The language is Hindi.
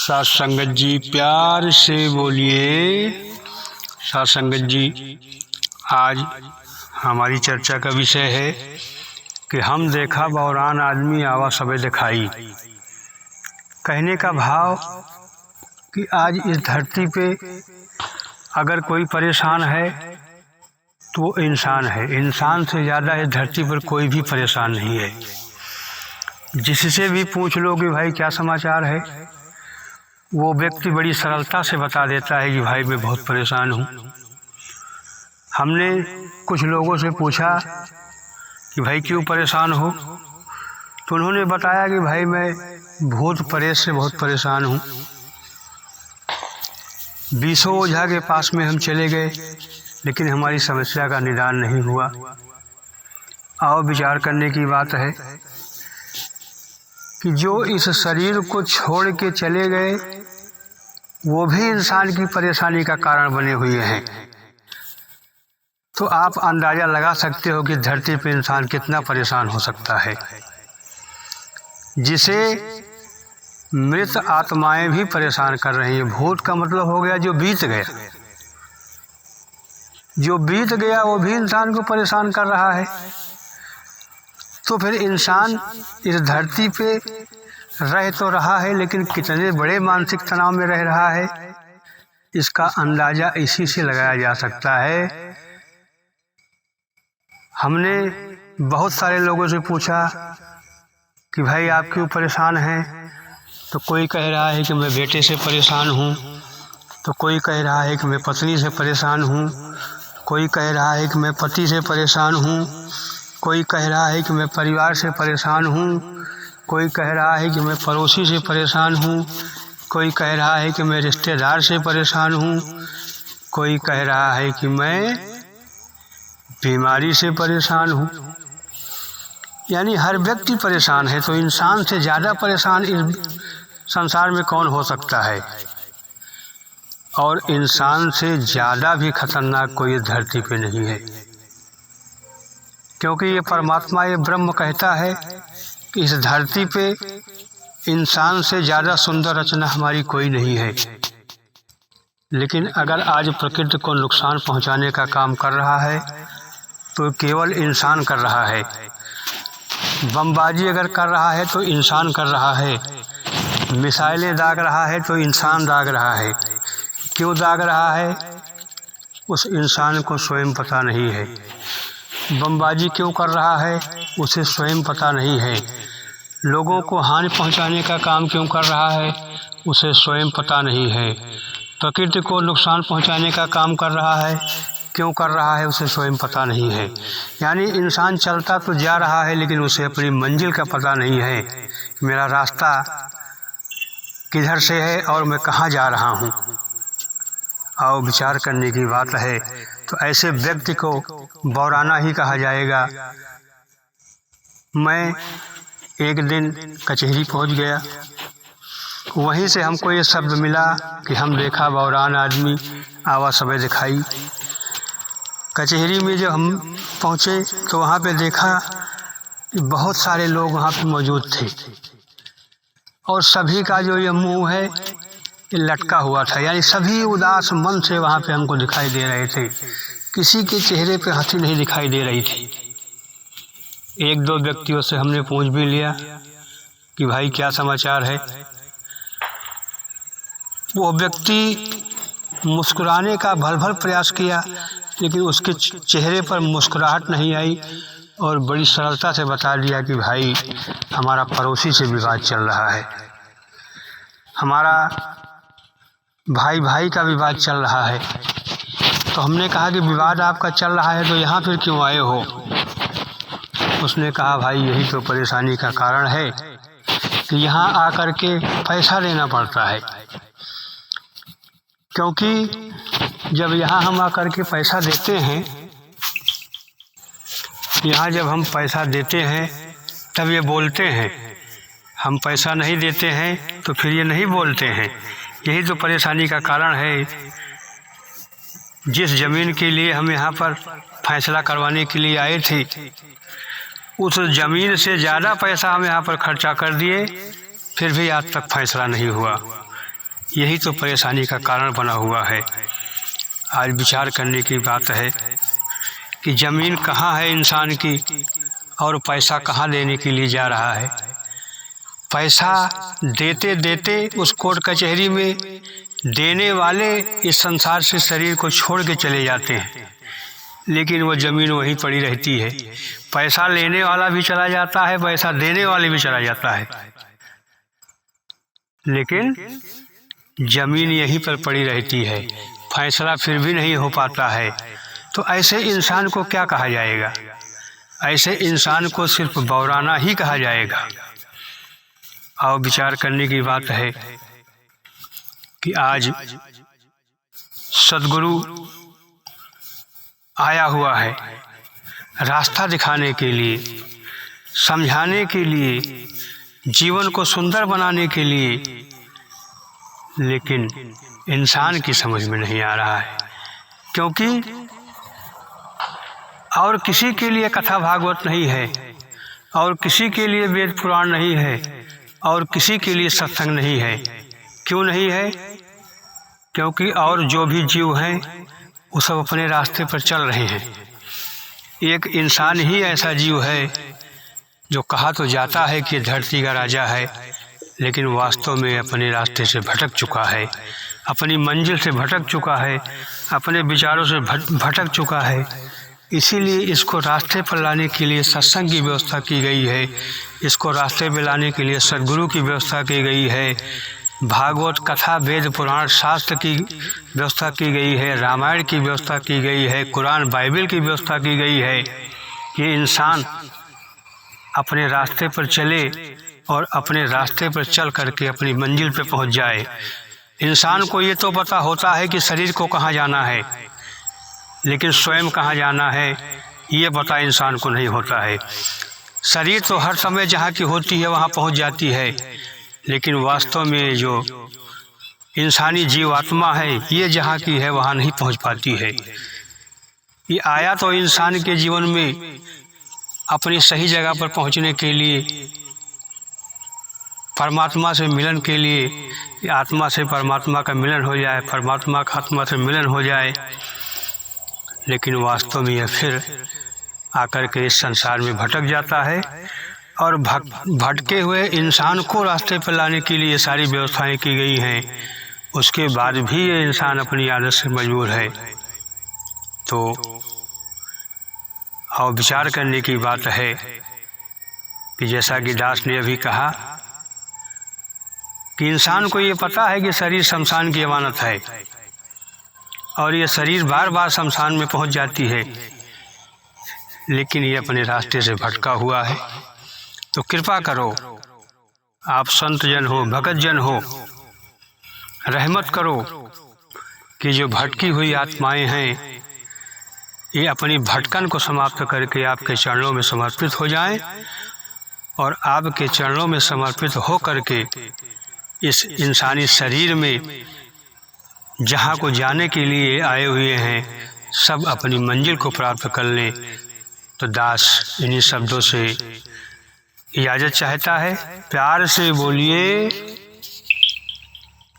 साथ संगत जी प्यार से बोलिए। साथ संगत जी, आज हमारी चर्चा का विषय है कि हम देखा बौरान आदमी आवा सबे दिखाई। कहने का भाव कि आज इस धरती पे अगर कोई परेशान है तो वो इंसान है। इंसान से ज़्यादा इस धरती पर कोई भी परेशान नहीं है। जिससे भी पूछ लो कि भाई क्या समाचार है, वो व्यक्ति बड़ी सरलता से बता देता है कि भाई मैं बहुत परेशान हूँ। हमने कुछ लोगों से पूछा कि भाई क्यों परेशान हो, तो उन्होंने बताया कि भाई मैं भूत प्रेत से बहुत परेशान हूँ। 20 ओझा के पास में हम चले गए, लेकिन हमारी समस्या का निदान नहीं हुआ। आओ विचार करने की बात है कि जो इस शरीर को छोड़ के चले गए वो भी इंसान की परेशानी का कारण बने हुए हैं। तो आप अंदाज़ा लगा सकते हो कि धरती पर इंसान कितना परेशान हो सकता है, जिसे मृत आत्माएं भी परेशान कर रही हैं। भूत का मतलब हो गया जो बीत गया। जो बीत गया वो भी इंसान को परेशान कर रहा है। तो फिर इंसान इस धरती पे रह तो रहा है, लेकिन कितने बड़े मानसिक तनाव में रह रहा है, इसका अंदाज़ा इसी से लगाया जा सकता है। हमने बहुत सारे लोगों से पूछा कि भाई आप क्यों परेशान हैं, तो कोई कह रहा है कि मैं बेटे से परेशान हूँ, तो कोई कह रहा है कि मैं पत्नी से परेशान हूँ, कोई कह रहा है कि मैं पति से परेशान हूँ, कोई कह रहा है कि मैं परिवार से परेशान हूँ, कोई कह रहा है कि मैं पड़ोसी से परेशान हूँ, कोई कह रहा है कि मैं रिश्तेदार से परेशान हूँ, कोई कह रहा है कि मैं बीमारी से परेशान हूँ। यानी हर व्यक्ति परेशान है। तो इंसान से ज़्यादा परेशान इस संसार में कौन हो सकता है, और इंसान से ज़्यादा भी खतरनाक कोई इस धरती पे नहीं है। क्योंकि ये परमात्मा, ये ब्रह्म कहता है कि इस धरती पे इंसान से ज़्यादा सुंदर रचना हमारी कोई नहीं है। लेकिन अगर आज प्रकृति को नुकसान पहुंचाने का काम कर रहा है तो केवल इंसान कर रहा है। बमबाजी अगर कर रहा है तो इंसान कर रहा है। मिसाइलें दाग रहा है तो इंसान दाग रहा है। क्यों दाग रहा है, उस इंसान को स्वयं पता नहीं है। बमबाजी क्यों कर रहा है, उसे स्वयं पता नहीं है। लोगों को हानि पहुंचाने का काम क्यों कर रहा है, उसे स्वयं पता नहीं है। प्रकृति को नुकसान पहुंचाने का काम कर रहा है, क्यों कर रहा है, उसे स्वयं पता नहीं है। यानी इंसान चलता तो जा रहा है, लेकिन उसे अपनी मंजिल का पता नहीं है। मेरा रास्ता किधर से है और मैं कहाँ जा रहा हूँ। आओ विचार करने की बात है। तो ऐसे व्यक्ति को बौराना ही कहा जाएगा। मैं एक दिन कचहरी पहुंच गया, वहीं से हमको ये शब्द मिला कि हम देखा बौरान आदमी आवा सबे दिखाई। कचहरी में जब हम पहुंचे तो वहाँ पे देखा कि बहुत सारे लोग वहाँ पे मौजूद थे, और सभी का जो ये मुंह है ये लटका हुआ था। यानी सभी उदास मन से वहाँ पे हमको दिखाई दे रहे थे। किसी के चेहरे पे हंसी नहीं दिखाई दे रही थी। एक दो व्यक्तियों से हमने पूछ भी लिया कि भाई क्या समाचार है। वो व्यक्ति मुस्कुराने का भर भर प्रयास किया, लेकिन उसके चेहरे पर मुस्कुराहट नहीं आई, और बड़ी सरलता से बता दिया कि भाई हमारा पड़ोसी से विवाद चल रहा है, हमारा भाई भाई का विवाद चल रहा है। तो हमने कहा कि विवाद आपका चल रहा है तो यहाँ फिर क्यों आए हो। उसने कहा भाई यही तो परेशानी का कारण है कि यहाँ आकर के पैसा देना पड़ता है। क्योंकि जब यहाँ हम आकर के पैसा देते हैं, यहाँ जब हम पैसा देते हैं तब ये बोलते हैं, हम पैसा नहीं देते हैं तो फिर ये नहीं बोलते हैं। यही तो परेशानी का कारण है। जिस ज़मीन के लिए हम यहाँ पर फैसला करवाने के लिए आए थे, उस ज़मीन से ज़्यादा पैसा हम यहाँ पर खर्चा कर दिए, फिर भी आज तक फैसला नहीं हुआ। यही तो परेशानी का कारण बना हुआ है। आज विचार करने की बात है कि ज़मीन कहाँ है इंसान की और पैसा कहाँ लेने के लिए जा रहा है। पैसा देते देते उस कोर्ट कचहरी में देने वाले इस संसार से शरीर को छोड़ के चले जाते हैं, लेकिन वो ज़मीन वहीं पड़ी रहती है। पैसा लेने वाला भी चला जाता है, पैसा देने वाले भी चला जाता है, लेकिन ज़मीन यहीं पर पड़ी रहती है। फैसला फिर भी नहीं हो पाता है। तो ऐसे इंसान को क्या कहा जाएगा? ऐसे इंसान को सिर्फ बौराना ही कहा जाएगा। और विचार करने की बात है कि आज सद्गुरु आया हुआ है रास्ता दिखाने के लिए, समझाने के लिए, जीवन को सुंदर बनाने के लिए, लेकिन इंसान की समझ में नहीं आ रहा है। क्योंकि और किसी के लिए कथा भागवत नहीं है, और किसी के लिए वेद पुराण नहीं है, और किसी के लिए सत्संग नहीं है। क्यों नहीं है? क्योंकि और जो भी जीव हैं वो सब अपने रास्ते पर चल रहे हैं। एक इंसान ही ऐसा जीव है जो कहा तो जाता है कि धरती का राजा है, लेकिन वास्तव में अपने रास्ते से भटक चुका है, अपनी मंजिल से भटक चुका है, अपने विचारों से भटक चुका है। इसीलिए इसको रास्ते पर लाने के लिए सत्संग की व्यवस्था की गई है, इसको रास्ते पर लाने के लिए सद्गुरु की व्यवस्था की गई है, भागवत कथा वेद पुराण शास्त्र की व्यवस्था की गई है, रामायण की व्यवस्था की गई है, कुरान बाइबल की व्यवस्था की गई है कि इंसान अपने रास्ते पर चले और अपने रास्ते पर चल करके अपनी मंजिल पर पहुंच जाए। इंसान को ये तो पता होता है कि शरीर को कहाँ जाना है, लेकिन स्वयं कहाँ जाना है ये पता इंसान को नहीं होता है। शरीर तो हर समय जहाँ की होती है वहाँ पहुँच जाती है, लेकिन वास्तव में जो इंसानी जीवात्मा है ये जहाँ की है वहाँ नहीं पहुँच पाती है। ये आया तो इंसान के जीवन में अपनी सही जगह पर पहुँचने के लिए, परमात्मा से मिलन के लिए, आत्मा से परमात्मा का मिलन हो जाए, परमात्मा का आत्मा से मिलन हो जाए, लेकिन वास्तव में यह फिर आकर के इस संसार में भटक जाता है। और भटके हुए इंसान को रास्ते पर लाने के लिए सारी व्यवस्थाएं की गई हैं, उसके बाद भी ये इंसान अपनी आदत से मजबूर है। तो और विचार करने की बात है कि जैसा कि दास ने अभी कहा कि इंसान को ये पता है कि शरीर शमशान की अमानत है और ये शरीर बार बार शमशान में पहुंच जाती है, लेकिन ये अपने रास्ते से भटका हुआ है। तो कृपा करो, आप संत जन हो, भगत जन हो, रहमत करो कि जो भटकी हुई आत्माएं हैं ये अपनी भटकन को समाप्त करके आपके चरणों में समर्पित हो जाएं, और आपके चरणों में समर्पित हो करके इस इंसानी शरीर में जहाँ को जाने के लिए आए हुए हैं सब अपनी मंजिल को प्राप्त कर लें। तो दास इन्हीं शब्दों से इजाज़त चाहता है। प्यार से बोलिए